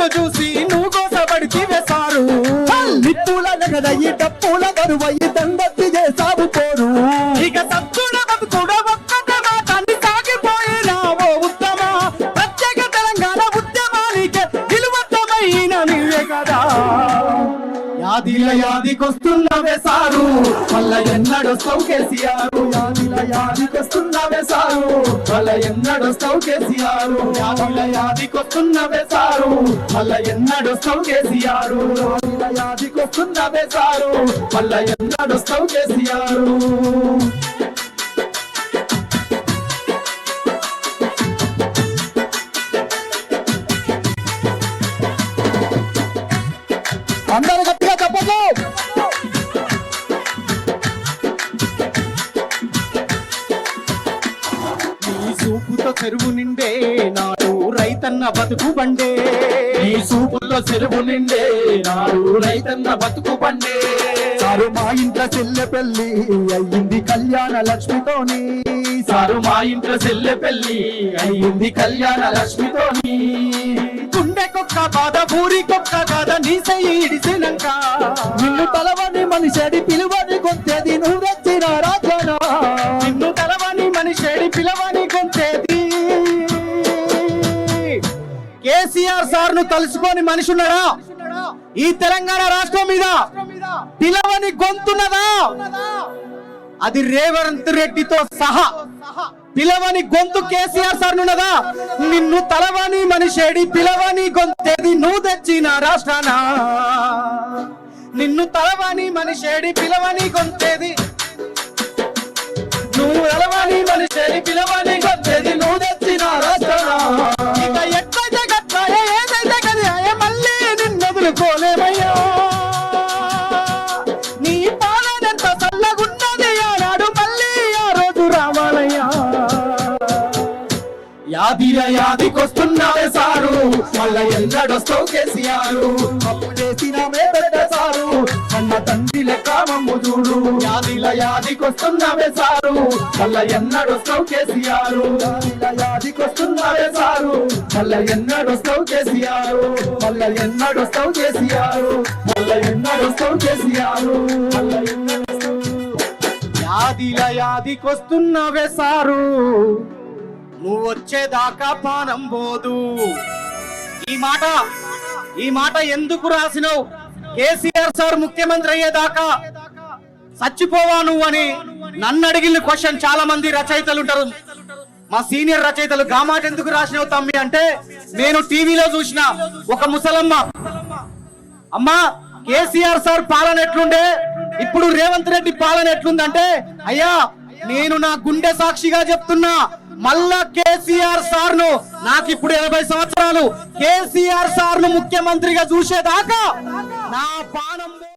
నిన్ను చూసి నువ్వు కోసపడితివే సారు. నిప్పుల నగదయ్యి డప్పుల బరువయ్యి దండెత్తి చేసావు పోరు. ఇక సత్తుడ బతుకుడ ఒక్కట మాటని సాగిపోయినావో ఉత్తమ. ప్రత్యేక తెలంగాణ ఉద్యమానికి విలువత్తమైన నీవే కదా. యాదిల యాదికొస్తున్నవే సారు, మళ్ళా ఎన్నడొస్తావు కేసీఆర్. యాదిల యాదికొస్తున్నవే సారు, మళ్ళా ఎన్నడొస్తావు కేసీఆర్. యాదిల యాదికొస్తున్నవే సారు, మళ్ళా ఎన్నడొస్తావు కేసీఆర్. యాదిల యాదికొస్తున్నవే సారు, మళ్ళా ఎన్నడొస్తావు కేసీఆర్. అందరూ గట్టిగా చెప్పదు. నీ చూపుతో చెరువు నిండే నాడు రైతన్న బతుకు బండే. నీ సూపుల్లో చెరువు నిండే నాడు రైతన్న బతుకు పండే. సారు మా ఇంట్లో చెల్లె పెళ్లి అయ్యింది కళ్యాణ లక్ష్మితోని. సారు మా ఇంట్లో చెల్లె పెళ్లి అయ్యింది కళ్యాణ లక్ష్మితోని. గుండెకొక్క బాధ ఊరికొక్క కాద నీ చెయ్యి ఇడిసినంక. నిన్ను తలవని మనిషి పిలువని కొంతేది నువ్వు తెచ్చిన రాజన. నిన్ను తలవని మనిషేడి పిలవని కొంతేది. కేసీఆర్ సార్ ను తలుసుకొని మనిషి ఉన్నాడా ఈ తెలంగాణ రాష్ట్రం మీద? పిలవని గొంతున్నదా? అది రేవంత్ రెడ్డితో సహా పిలవని గొంతు కేసీఆర్ సార్ ఉన్నదా? నిన్ను తలవని మనిషేడి పిలవని గొంతేది నువ్వు తెచ్చిన రాష్ట్రాన. నిన్ను తలవని మనిషేడి పిలవని గొంతేది. నువ్వు తలవని మనిషేడి పిలవని గొంతేది నువ్వు తెచ్చిన రాష్ట్రాన. ఇక ఎట్లయితే గట్లాయే ఏదైతే కదియాయే మళ్ళీ నిన్ను వదులుకోలేమయ్యా. నీ పాలనెంత చల్లగున్నది ఆనాడు మళ్ళీ ఆ రోజు రావాలయ్యా. యాదిల యాదికొస్తున్నావే సారు, మళ్ళా ఎన్నడొస్తావు కేసీఆర్. అప్పు చేసిన మేపెద్ద సారు అన్న తండ్రి లెక్క మమ్ము చూడు. యాదిల యాదికొస్తున్నావే సారు, మళ్ళా ఎన్నడొస్తావు కేసీఆర్. యాదిల యాదికొస్తున్నవే సారు, మళ్ళా ఎన్నడొస్తావు కేసీఆర్. మళ్ళా ఎన్నడొస్తావు కేసీఆర్. మళ్ళా ఎన్నడొస్తావు కేసీఆర్. మళ్ళా ఎన్నడొస్తావు. యాదిల యాదికొస్తున్నావే సారు, నువ్వు వచ్చేదాకా పానం పోదు. ఈ మాట ఎందుకు రాసినావు? కేసీఆర్ సార్ ముఖ్యమంత్రి అయ్యేదాకా చచ్చిపోవా నువ్వు అని నన్ను అడిగిన క్వశ్చన్ చాలా మంది రచయితలు ఉంటారు. మా సీనియర్ రచయితలు గా మాట ఎందుకు రాసినావు తమ్మి అంటే, నేను టీవీలో చూసిన ఒక ముసలమ్మ, అమ్మా కేసీఆర్ సార్ పాలన ఎట్లుండే, ఇప్పుడు రేవంత్ రెడ్డి పాలన ఎట్లుందంటే, అయ్యా నేను నా గుండె సాక్షిగా చెప్తున్నా, మళ్ళా కేసీఆర్ సార్ ను, నాకు ఇప్పుడు 80 సంవత్సరాలు, కేసీఆర్ సార్ ను ముఖ్యమంత్రిగా చూసేదాకా నా పానం